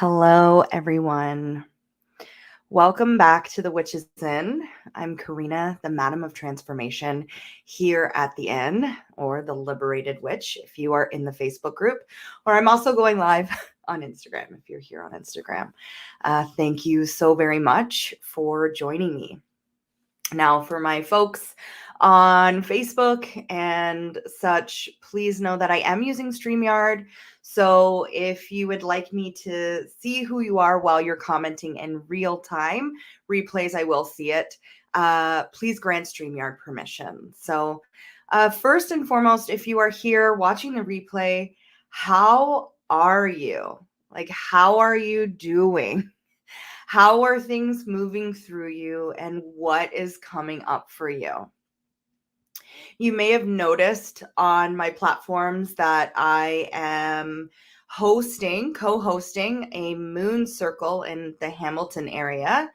Hello, everyone. Welcome back to The Witch's Inn. I'm Karina, the Madam of Transformation, here at the Inn, or the Liberated Witch, if you are in the Facebook group, or I'm also going live on Instagram, if you're here on Instagram. Thank you so very much for joining me. Now, for my folks on Facebook and such, please know that I am using StreamYard. So if you would like me to see who you are while you're commenting in real time, replays, I will see it. Please grant StreamYard permission. So first and foremost, if you are here watching the replay, how are you? Like, how are you doing? How are things moving through you and what is coming up for you? You may have noticed on my platforms that I am co-hosting a moon circle in the Hamilton area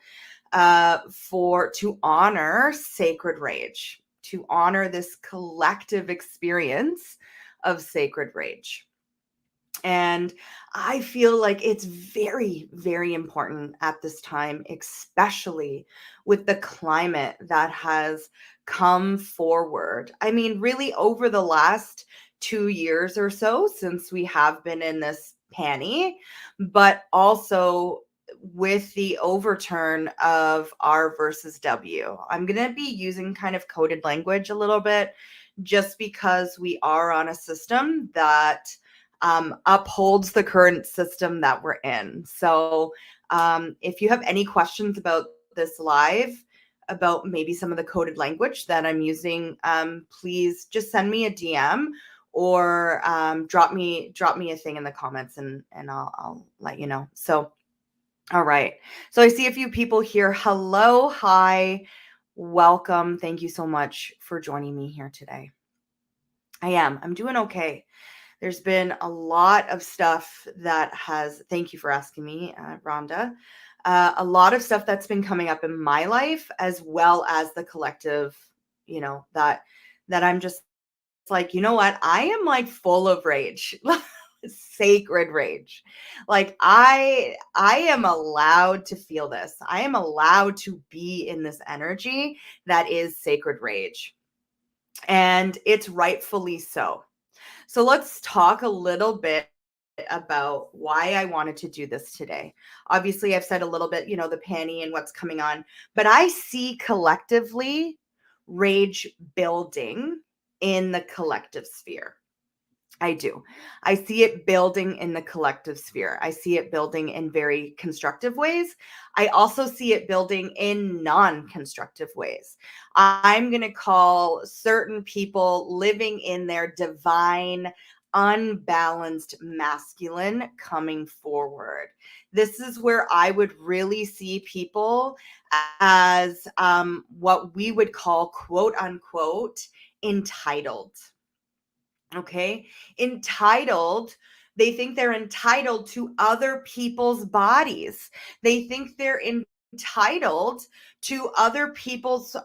to honor Sacred Rage, to honor this collective experience of Sacred Rage. And I feel like it's very, very important at this time, especially with the climate that has come forward. I mean, really over the last 2 years or so since we have been in this panny, but also with the overturn of R versus W. I'm going to be using kind of coded language a little bit just because we are on a system that upholds the current system that we're in. So if you have any questions about this live, about maybe some of the coded language that I'm using, please just send me a DM or drop me a thing in the comments and I'll let you know. So, all right. So I see a few people here. Hello, hi, welcome. Thank you so much for joining me here today. I'm doing okay. There's been a lot of stuff that thank you for asking me, Rhonda. A lot of stuff that's been coming up in my life, as well as the collective, that I'm just like, you know what? I am like full of rage, sacred rage. Like I am allowed to feel this. I am allowed to be in this energy that is sacred rage. And it's rightfully so. So let's talk a little bit about why I wanted to do this today. Obviously, I've said a little bit, the panny and what's coming on, but I see collectively rage building in the collective sphere. I do. I see it building in the collective sphere. I see it building in very constructive ways. I also see it building in non-constructive ways. I'm going to call certain people living in their divine, unbalanced masculine coming forward. This is where I would really see people as what we would call, quote unquote, entitled. Okay. Entitled. They think they're entitled to other people's bodies. They think they're entitled to other people's,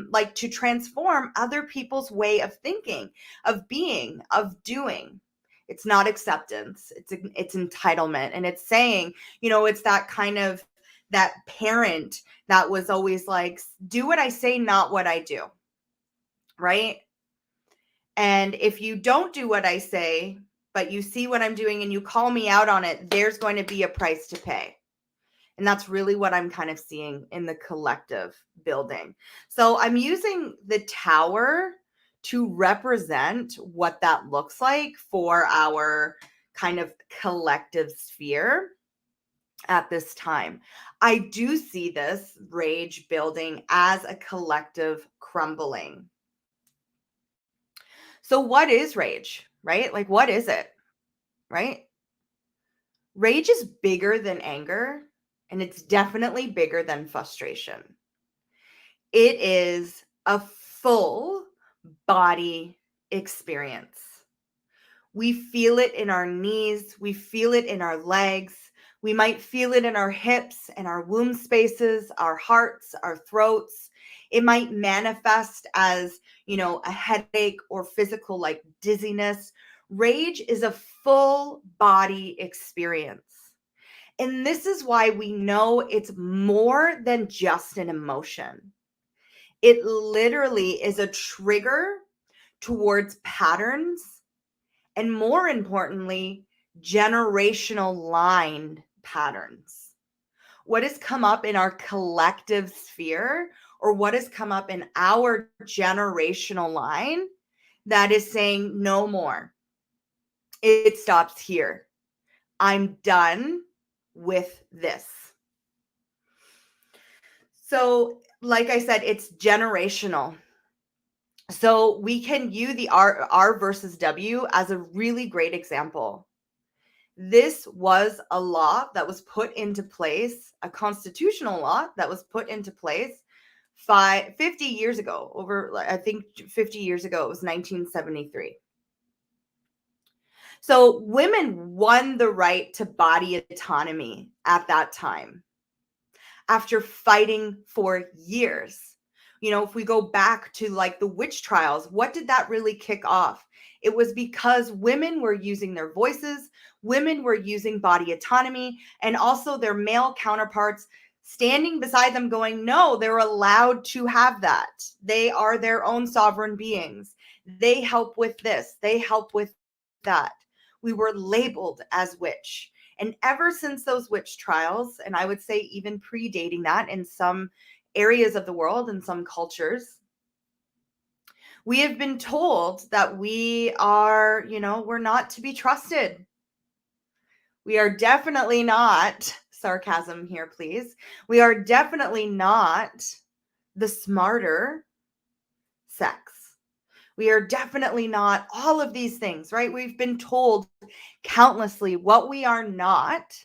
like to transform other people's way of thinking, of being, of doing. It's not acceptance. It's entitlement. And it's saying, it's that kind of, that parent that was always like, do what I say, not what I do. Right. And if you don't do what I say, but you see what I'm doing and you call me out on it, there's going to be a price to pay. And that's really what I'm kind of seeing in the collective building. So I'm using the tower to represent what that looks like for our kind of collective sphere at this time. I do see this rage building as a collective crumbling. So what is rage, right? Like, what is it, right? Rage is bigger than anger, and it's definitely bigger than frustration. It is a full body experience. We feel it in our knees. We feel it in our legs. We might feel it in our hips and our womb spaces, our hearts, our throats. It might manifest as, a headache or physical like dizziness. Rage is a full body experience. And this is why we know it's more than just an emotion. It literally is a trigger towards patterns, and more importantly, generational line patterns. What has come up in our collective sphere, or what has come up in our generational line, that is saying no more. It stops here. I'm done with this. So, like I said, it's generational. So we can use the R versus W as a really great example. This was a law that was put into place, a constitutional law that was put into place 50 years ago, I think 50 years ago, it was 1973. So women won the right to body autonomy at that time after fighting for years. If we go back to like the witch trials, what did that really kick off? It was because women were using their voices, women were using body autonomy, and also their male counterparts standing beside them going, no, they're allowed to have that. They are their own sovereign beings. They help with this, they help with that. We were labeled as witch. And ever since those witch trials, and I would say even predating that in some areas of the world and some cultures, we have been told that we are, we're not to be trusted. We are definitely not, sarcasm here, please. We are definitely not the smarter sex. We are definitely not all of these things, right? We've been told countlessly what we are not,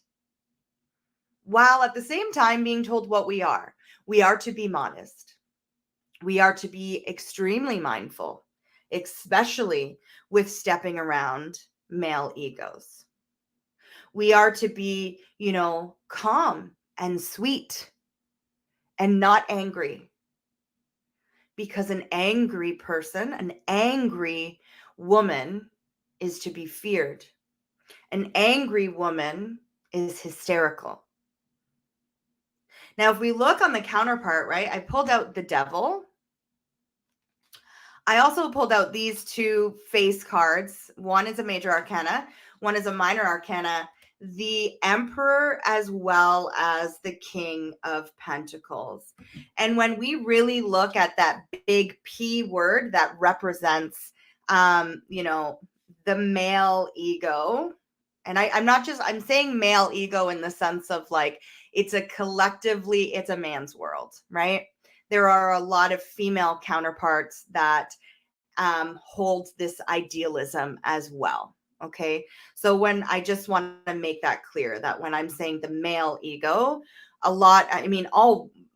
while at the same time being told what we are. We are to be modest. We are to be extremely mindful, especially with stepping around male egos. We are to be, calm and sweet and not angry. Because an angry person, an angry woman is to be feared. An angry woman is hysterical. Now, if we look on the counterpart, right, I pulled out the devil. I also pulled out these two face cards. One is a major arcana, one is a minor arcana, the emperor as well as the king of pentacles. And when we really look at that big P word that represents, the male ego, and I'm saying male ego in the sense of like, it's a man's world, right? There are a lot of female counterparts that hold this idealism as well. Okay. So when I just want to make that clear that when I'm saying the male ego,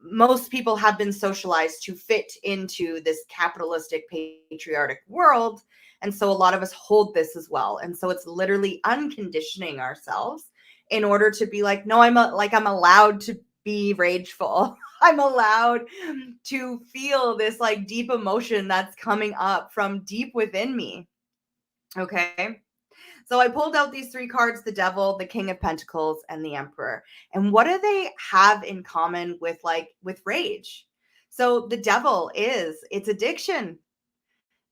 most people have been socialized to fit into this capitalistic patriarchic world. And so a lot of us hold this as well. And so it's literally unconditioning ourselves in order to be like, no, I'm allowed to be rageful. I'm allowed to feel this like deep emotion that's coming up from deep within me. Okay. So I pulled out these three cards, the devil, the king of pentacles, and the emperor. And what do they have in common with rage? So the devil it's addiction.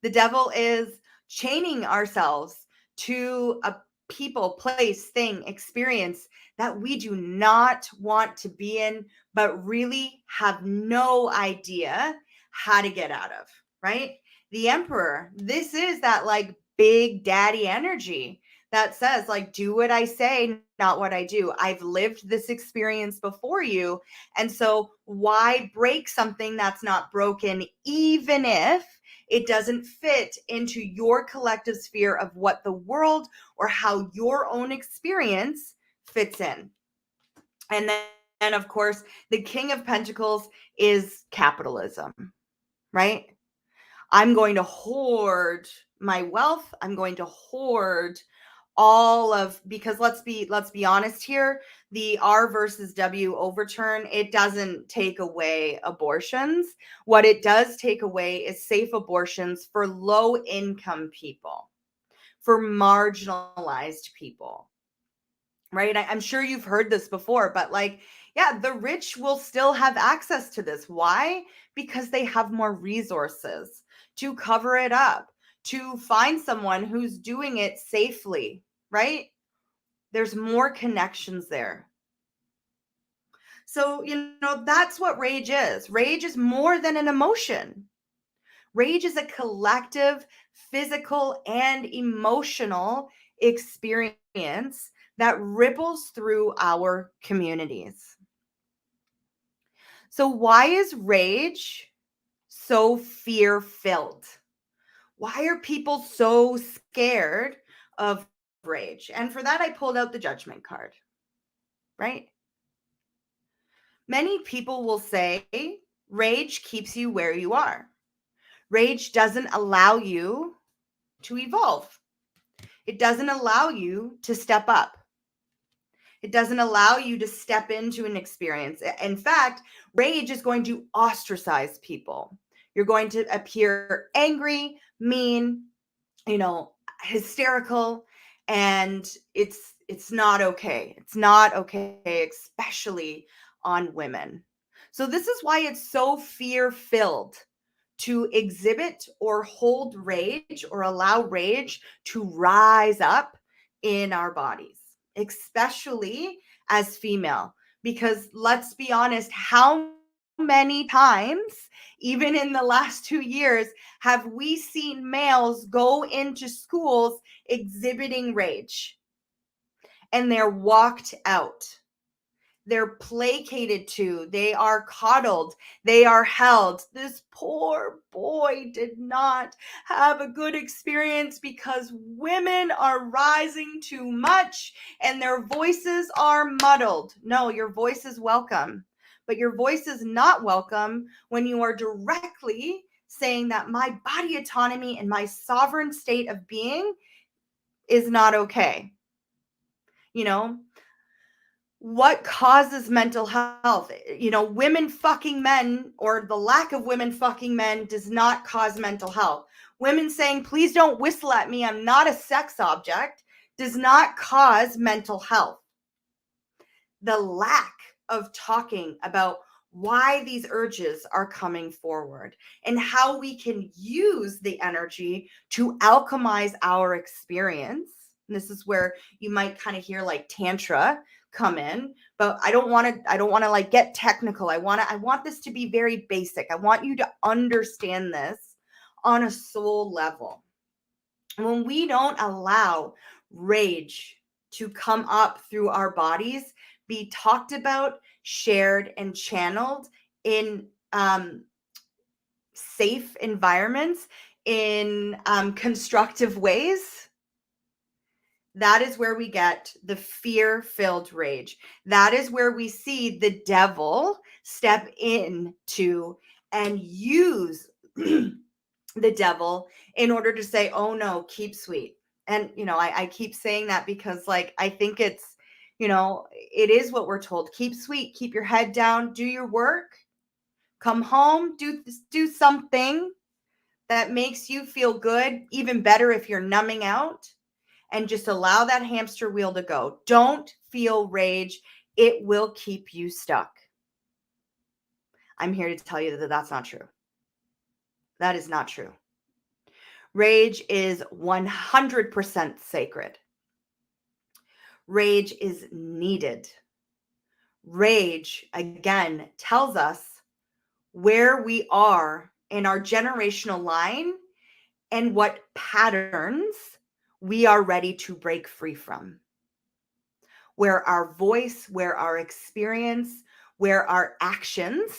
The devil is chaining ourselves to a people, place, thing, experience that we do not want to be in, but really have no idea how to get out of, right? The emperor, this is that like big daddy energy that says like, do what I say, not what I do. I've lived this experience before you. And so why break something that's not broken, even if it doesn't fit into your collective sphere of what the world or how your own experience fits in. And then, of course, the King of Pentacles is capitalism, right? I'm going to hoard my wealth. I'm going to hoard because let's be honest here, the R versus W overturn, it doesn't take away abortions. What it does take away is safe abortions for low income people, for marginalized people. right? I'm sure you've heard this before, but like, yeah, the rich will still have access to this. Why? Because they have more resources to cover it up, to find someone who's doing it safely, right? There's more connections there. So, that's what rage is. Rage is more than an emotion. Rage is a collective physical and emotional experience that ripples through our communities. So, why is rage so fear filled? Why are people so scared of rage? And for that, I pulled out the judgment card, right? Many people will say rage keeps you where you are. Rage doesn't allow you to evolve. It doesn't allow you to step up. It doesn't allow you to step into an experience. In fact, rage is going to ostracize people. You're going to appear angry, mean, hysterical, and it's not okay. It's not okay, especially on women. So this is why it's so fear-filled to exhibit or hold rage or allow rage to rise up in our bodies, especially as female. Because let's be honest, how many times, even in the last 2 years, have we seen males go into schools exhibiting rage and they're walked out? They're placated to, they are coddled, they are held. This poor boy did not have a good experience because women are rising too much and their voices are muddled. No, your voice is welcome, but your voice is not welcome when you are directly saying that my body autonomy and my sovereign state of being is not okay. What causes mental health? Women fucking men, or the lack of women fucking men, does not cause mental health. Women saying, please don't whistle at me, I'm not a sex object, does not cause mental health. The lack of talking about why these urges are coming forward and how we can use the energy to alchemize our experience. And this is where you might kind of hear like tantra come in, but I don't want to like get technical. I want this to be very basic. I want you to understand this on a soul level. When we don't allow rage to come up through our bodies, be talked about, shared, and channeled in safe environments, in constructive ways, that is where we get the fear-filled rage. That is where we see the devil step into and use the devil in order to say, oh no, keep sweet. And, I keep saying that because like, I think it's, it is what we're told. Keep sweet, keep your head down, do your work, come home, do something that makes you feel good, even better if you're numbing out, and just allow that hamster wheel to go. Don't feel rage. It will keep you stuck. I'm here to tell you that that's not true. That is not true. Rage is 100% sacred. Rage is needed. Rage, again, tells us where we are in our generational line and what patterns we are ready to break free from. Where our voice, where our experience, where our actions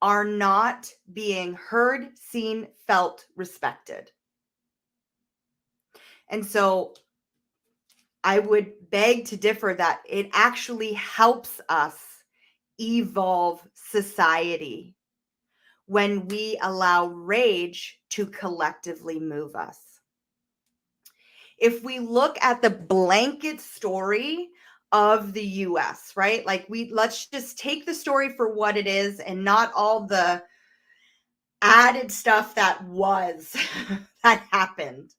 are not being heard, seen, felt, respected. And so I would beg to differ that it actually helps us evolve society when we allow rage to collectively move us. If we look at the blanket story of the US, right? Like let's just take the story for what it is and not all the added stuff that was that happened.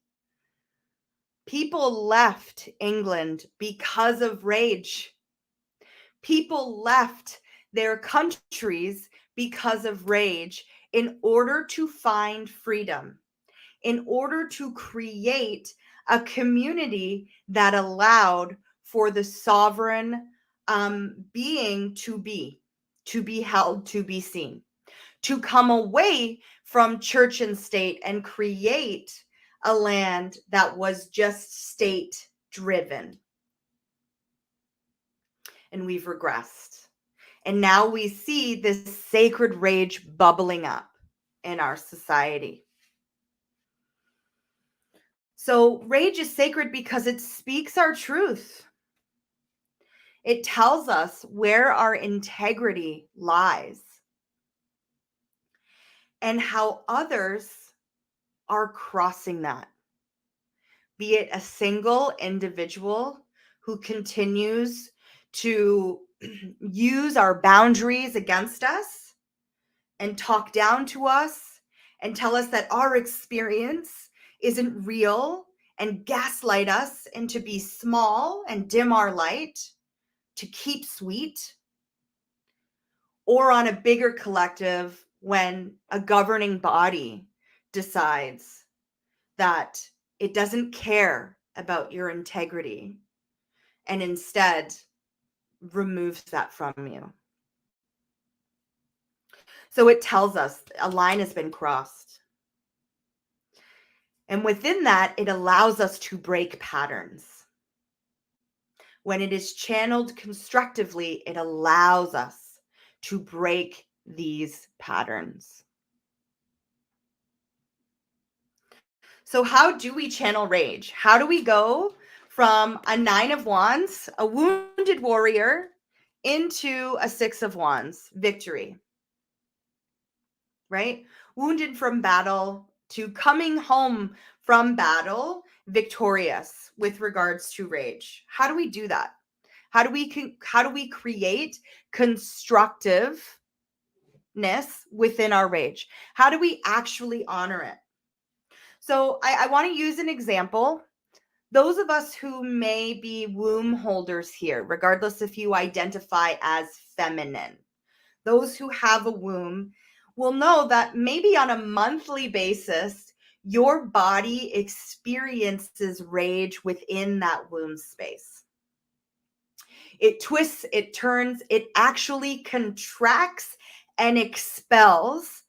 People left England because of rage. People left their countries because of rage in order to find freedom, in order to create a community that allowed for the sovereign being to be held, to be seen, to come away from church and state and create a land that was just state driven. And we've regressed. And now we see this sacred rage bubbling up in our society. So rage is sacred because it speaks our truth. It tells us where our integrity lies and how others are crossing that. Be it a single individual who continues to use our boundaries against us and talk down to us and tell us that our experience isn't real and gaslight us into be small and dim our light to keep sweet, or on a bigger collective when a governing body decides that it doesn't care about your integrity and instead removes that from you. So it tells us a line has been crossed. And within that, it allows us to break patterns. When it is channeled constructively, it allows us to break these patterns. So how do we channel rage? How do we go from a 9 of Wands, a wounded warrior, into a 6 of Wands, victory? Right? Wounded from battle to coming home from battle, victorious with regards to rage. How do we do that? How do we create constructiveness within our rage? How do we actually honor it? So I want to use an example. Those of us who may be womb holders here, regardless if you identify as feminine, those who have a womb will know that maybe on a monthly basis, your body experiences rage within that womb space. It twists, it turns, it actually contracts and expels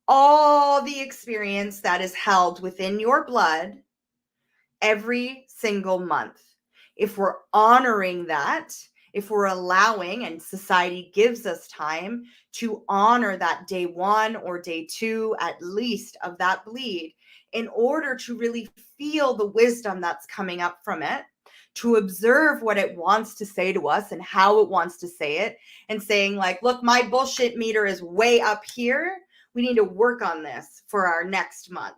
all the experience that is held within your blood every single month. If we're honoring that, if we're allowing, and society gives us time to honor that day 1 or day 2 at least of that bleed, in order to really feel the wisdom that's coming up from it, to observe what it wants to say to us and how it wants to say it, and saying like, look, my bullshit meter is way up here. We need to work on this for our next month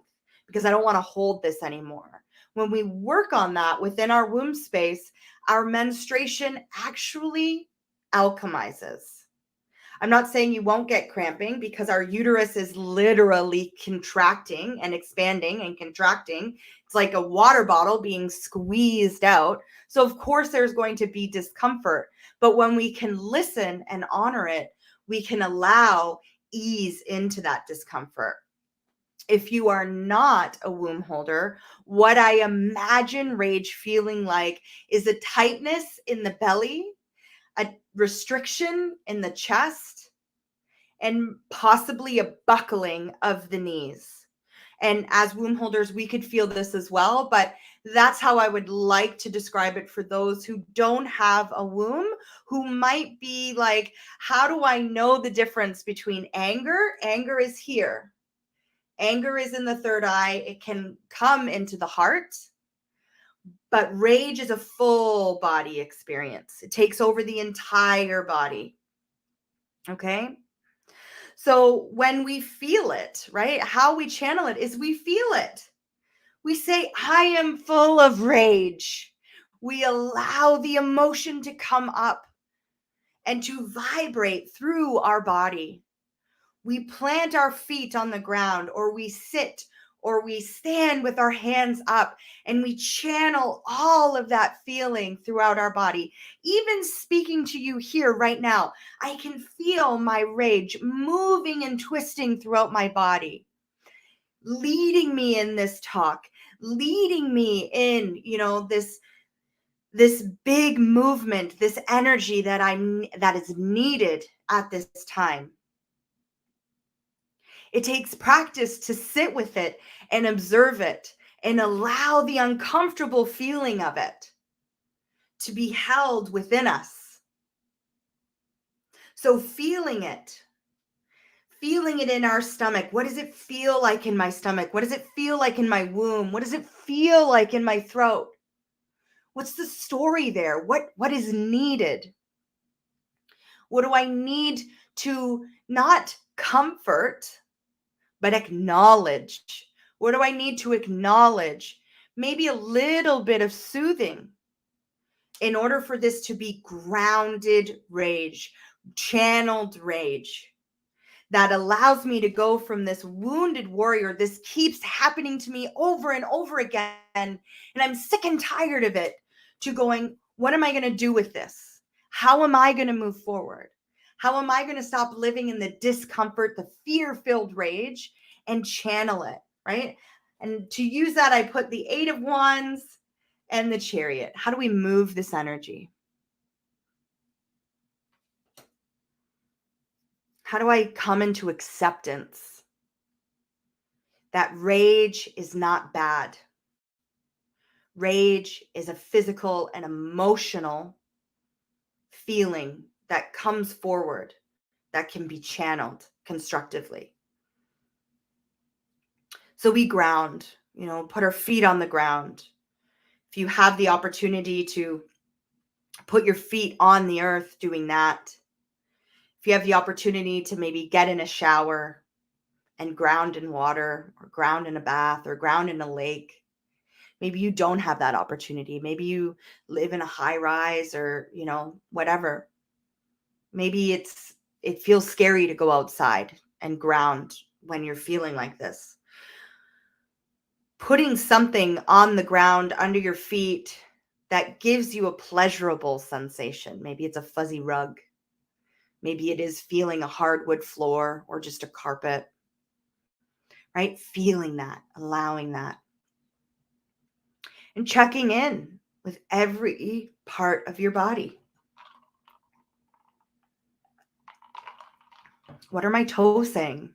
because I don't want to hold this anymore. When we work on that within our womb space, our menstruation actually alchemizes. I'm not saying you won't get cramping because our uterus is literally contracting and expanding and contracting. It's like a water bottle being squeezed out. So of course there's going to be discomfort, but when we can listen and honor it, we can allow ease into that discomfort. If you are not a womb holder, what I imagine rage feeling like is a tightness in the belly, a restriction in the chest, and possibly a buckling of the knees. And as womb holders, we could feel this as well, but that's how I would like to describe it for those who don't have a womb, who might be like, how do I know the difference between anger? Anger is here. Anger is in the third eye. It can come into the heart, but rage is a full body experience. It takes over the entire body. Okay? So when we feel it, right? How we channel it is we feel it. We say, I am full of rage. We allow the emotion to come up and to vibrate through our body. We plant our feet on the ground, or we sit or we stand with our hands up and we channel all of that feeling throughout our body. Even speaking to you here right now, I can feel my rage moving and twisting throughout my body, leading me in this talk, leading me in, this big movement, this energy that is needed at this time. It takes practice to sit with it and observe it and allow the uncomfortable feeling of it to be held within us. So feeling it in our stomach. What does it feel like in my stomach? What does it feel like in my womb? What does it feel like in my throat? What's the story there? What is needed? What do I need to not comfort, but acknowledge? What do I need to acknowledge? Maybe a little bit of soothing in order for this to be grounded rage, channeled rage that allows me to go from this wounded warrior. This keeps happening to me over and over again, and I'm sick and tired of it, to going, what am I going to do with this? How am I going to move forward? How am I going to stop living in the discomfort, the fear-filled rage, and channel it, right? And to use that, I put the 8 of Wands and the Chariot. How do we move this energy? How do I come into acceptance that rage is not bad? Rage is a physical and emotional feeling that comes forward that can be channeled constructively. So we ground, put our feet on the ground. If you have the opportunity to put your feet on the earth, doing that. If you have the opportunity to maybe get in a shower and ground in water, or ground in a bath, or ground in a lake. Maybe you don't have that opportunity. Maybe you live in a high rise, or, whatever. Maybe it feels scary to go outside and ground when you're feeling like this. Putting something on the ground under your feet that gives you a pleasurable sensation. Maybe it's a fuzzy rug. Maybe it is feeling a hardwood floor or just a carpet, right? Feeling that, allowing that. And checking in with every part of your body. What are my toes saying?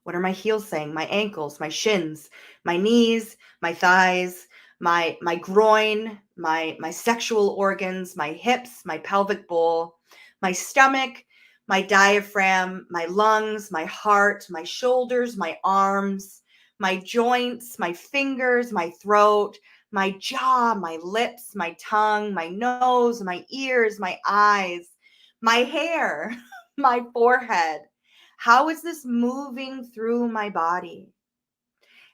What are my heels saying? My ankles, my shins, my knees, my thighs, my groin, my sexual organs, my hips, my pelvic bowl, my stomach, my diaphragm, my lungs, my heart, my shoulders, my arms, my joints, my fingers, my throat, my jaw, my lips, my tongue, my nose, my ears, my eyes, my hair, my forehead. How is this moving through my body?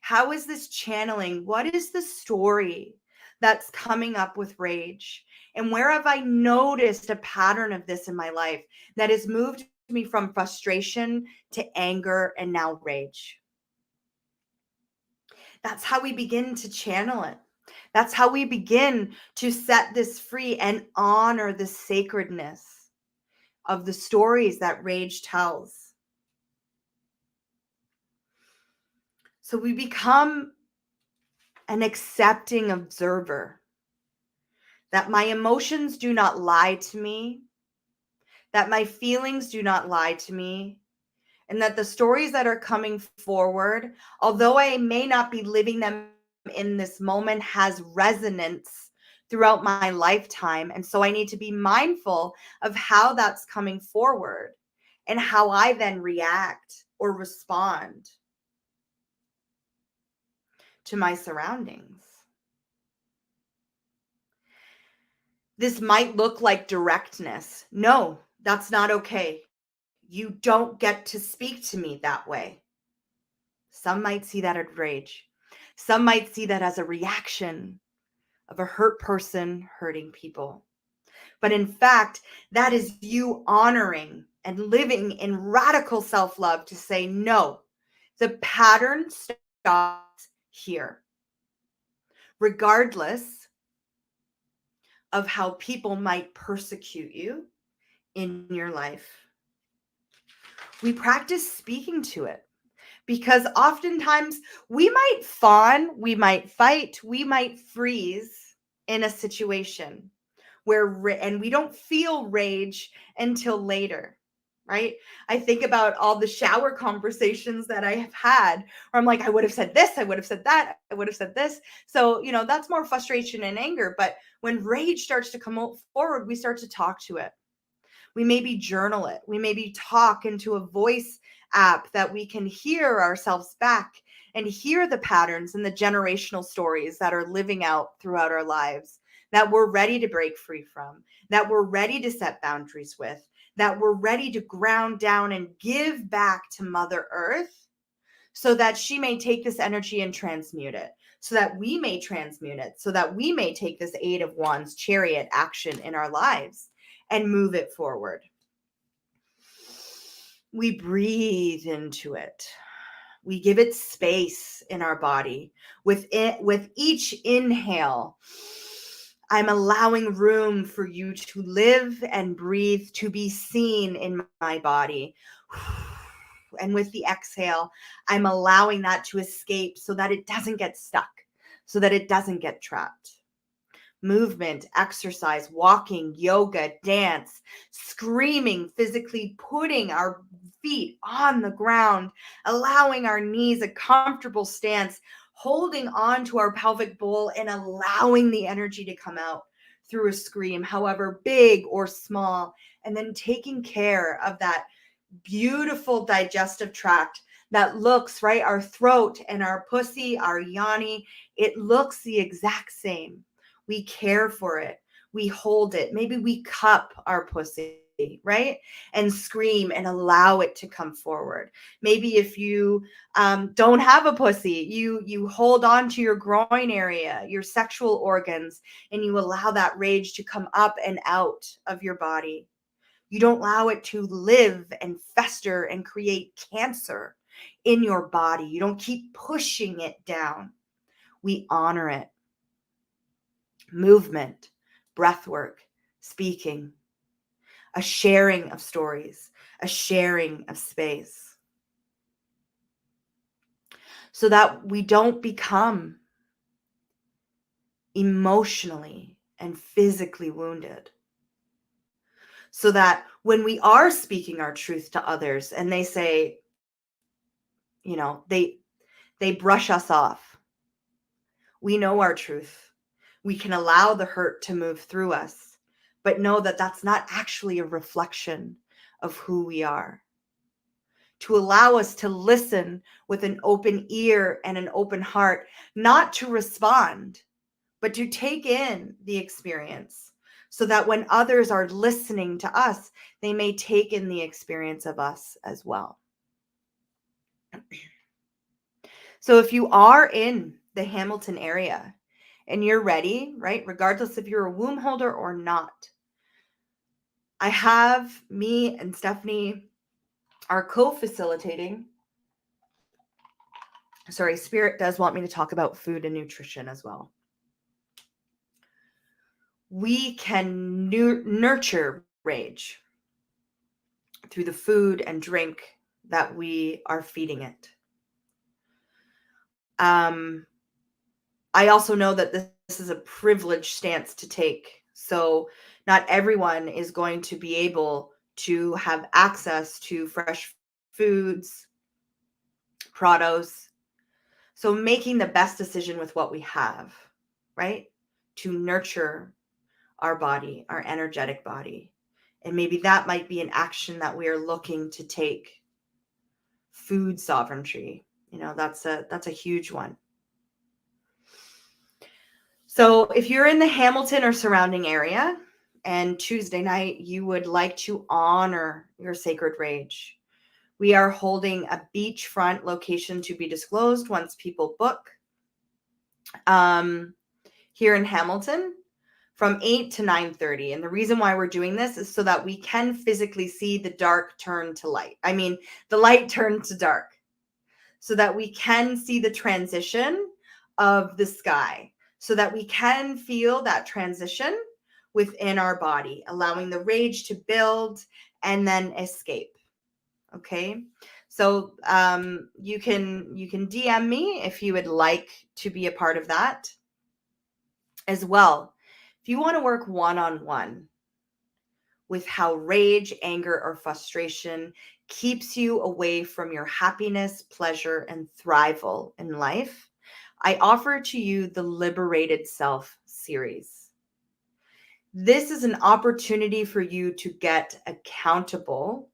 How is this channeling? What is the story that's coming up with rage? And where have I noticed a pattern of this in my life that has moved me from frustration to anger and now rage? That's how we begin to channel it. That's how we begin to set this free and honor the sacredness of the stories that rage tells. So we become an accepting observer, that my emotions do not lie to me, that my feelings do not lie to me, and that the stories that are coming forward, although I may not be living them in this moment, has resonance throughout my lifetime. And so I need to be mindful of how that's coming forward and how I then react or respond to my surroundings. This might look like directness. No, that's not okay. You don't get to speak to me that way. Some might see that as rage. Some might see that as a reaction of a hurt person hurting people. But in fact, that is you honoring and living in radical self-love to say, no, the pattern stops here. Regardless of how people might persecute you in your life, we practice speaking to it. Because oftentimes we might fawn, we might fight, we might freeze in a situation and we don't feel rage until later, right? I think about all the shower conversations that I have had where I'm like, I would have said this, I would have said that, I would have said this. So, that's more frustration and anger. But when rage starts to come forward, we start to talk to it. We maybe journal it. We maybe talk into a voice app that we can hear ourselves back and hear the patterns and the generational stories that are living out throughout our lives, that we're ready to break free from, that we're ready to set boundaries with, that we're ready to ground down and give back to Mother Earth so that she may take this energy and transmute it, so that we may transmute it, so that we may take this Eight of Wands chariot action in our lives and move it forward. We breathe into it. We give it space in our body. With each inhale, I'm allowing room for you to live and breathe, to be seen in my body. And with the exhale, I'm allowing that to escape so that it doesn't get stuck, so that it doesn't get trapped. Movement, exercise, walking, yoga, dance, screaming, physically putting our feet on the ground, allowing our knees a comfortable stance, holding on to our pelvic bowl and allowing the energy to come out through a scream, however big or small, and then taking care of that beautiful digestive tract that looks, right, our throat and our pussy, our yoni, it looks the exact same. We care for it. We hold it. Maybe we cup our pussy, right? And scream and allow it to come forward. Maybe if you don't have a pussy, you hold on to your groin area, your sexual organs, and you allow that rage to come up and out of your body. You don't allow it to live and fester and create cancer in your body. You don't keep pushing it down. We honor it. Movement, breath work, speaking, a sharing of stories, a sharing of space, so that we don't become emotionally and physically wounded. So that when we are speaking our truth to others and they say, they brush us off, we know our truth. We can allow the hurt to move through us, but know that that's not actually a reflection of who we are. To allow us to listen with an open ear and an open heart, not to respond, but to take in the experience so that when others are listening to us, they may take in the experience of us as well. So if you are in the Hamilton area and you're ready, right, regardless if you're a womb holder or not, I have me and Stephanie are co-facilitating. Sorry, Spirit does want me to talk about food and nutrition as well. We can nurture rage through the food and drink that we are feeding it. I also know that this is a privileged stance to take. So not everyone is going to be able to have access to fresh foods, produce. So making the best decision with what we have, right? To nurture our body, our energetic body. And maybe that might be an action that we are looking to take. Food sovereignty, that's a huge one. So if you're in the Hamilton or surrounding area and Tuesday night, you would like to honor your sacred rage, we are holding a beachfront location to be disclosed once people book here in Hamilton from 8 to 9:30. And the reason why we're doing this is so that we can physically see the dark turn to light. I mean, the light turn to dark. so that we can see the transition of the sky, so that we can feel that transition within our body, allowing the rage to build and then escape. Okay. So you can DM me if you would like to be a part of that as well. If you want to work one-on-one with how rage, anger, or frustration keeps you away from your happiness, pleasure, and thrival in life, I offer to you the Liberated Self series. This is an opportunity for you to get accountable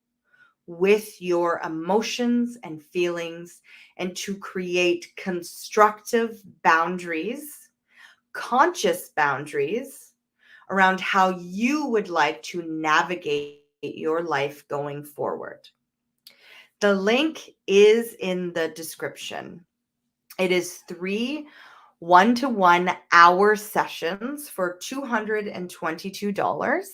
with your emotions and feelings and to create constructive boundaries, conscious boundaries around how you would like to navigate your life going forward. The link is in the description. It is 3 one-to-one hour sessions for $222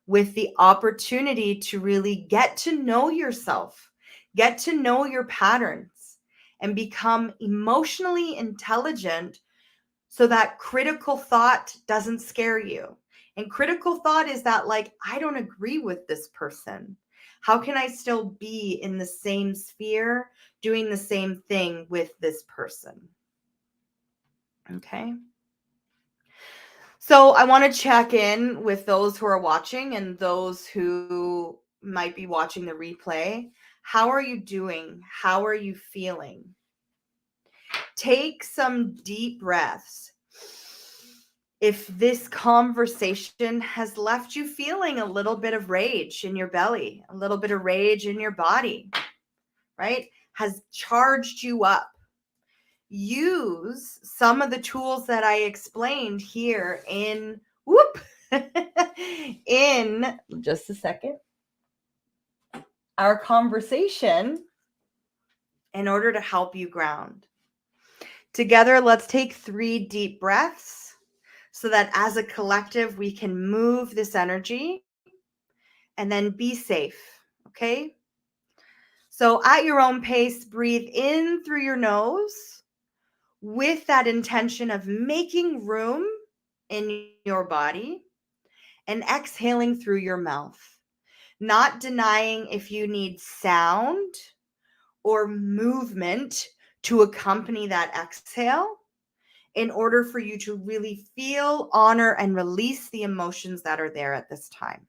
with the opportunity to really get to know yourself, get to know your patterns, and become emotionally intelligent so that critical thought doesn't scare you. And critical thought is that, like, I don't agree with this person. How can I still be in the same sphere doing the same thing with this person? Okay. So I want to check in with those who are watching and those who might be watching the replay. How are you doing? How are you feeling? Take some deep breaths. If this conversation has left you feeling a little bit of rage in your belly, a little bit of rage in your body, right? Has charged you up, use some of the tools that I explained here in in just a second, our conversation in order to help you ground. Together, let's take 3 deep breaths so that as a collective, we can move this energy and then be safe. Okay. So at your own pace, breathe in through your nose with that intention of making room in your body and exhaling through your mouth, not denying if you need sound or movement to accompany that exhale in order for you to really feel, honor, and release the emotions that are there at this time.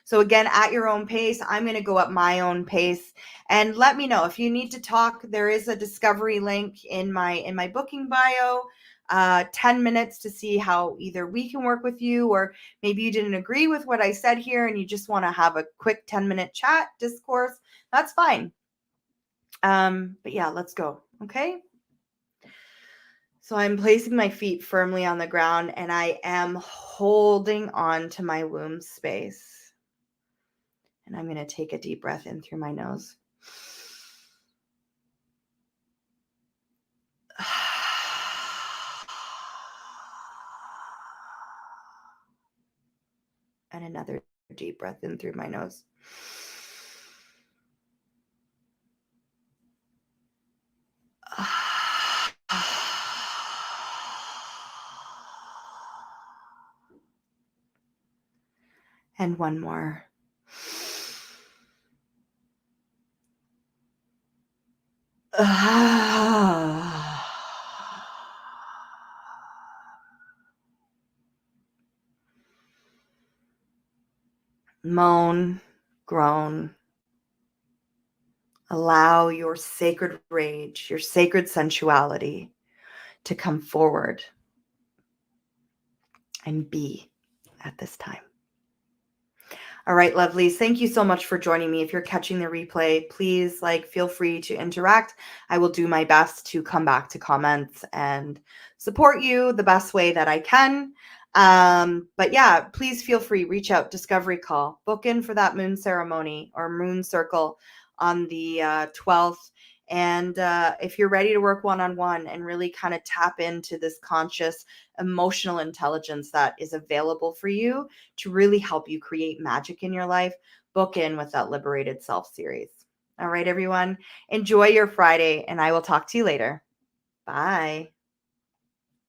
So again, at your own pace, I'm going to go at my own pace, and let me know if you need to talk. There is a discovery link in my booking bio. 10 minutes to see how either we can work with you, or maybe you didn't agree with what I said here and you just want to have a quick 10-minute chat discourse. That's fine. But yeah, let's go. Okay. So I'm placing my feet firmly on the ground and I am holding on to my womb space. And I'm going to take a deep breath in through my nose. And another deep breath in through my nose. And one more. Moan, groan. Allow your sacred rage, your sacred sensuality to come forward and be at this time. All right, lovelies. Thank you so much for joining me. If you're catching the replay, please feel free to interact. I will do my best to come back to comments and support you the best way that I can. But yeah, please feel free, reach out, discovery call, book in for that moon ceremony or moon circle on the 12th. And if you're ready to work one-on-one and really kind of tap into this conscious emotional intelligence that is available for you to really help you create magic in your life, book in with that Liberated Self series. All right, everyone. Enjoy your Friday, and I will talk to you later. Bye.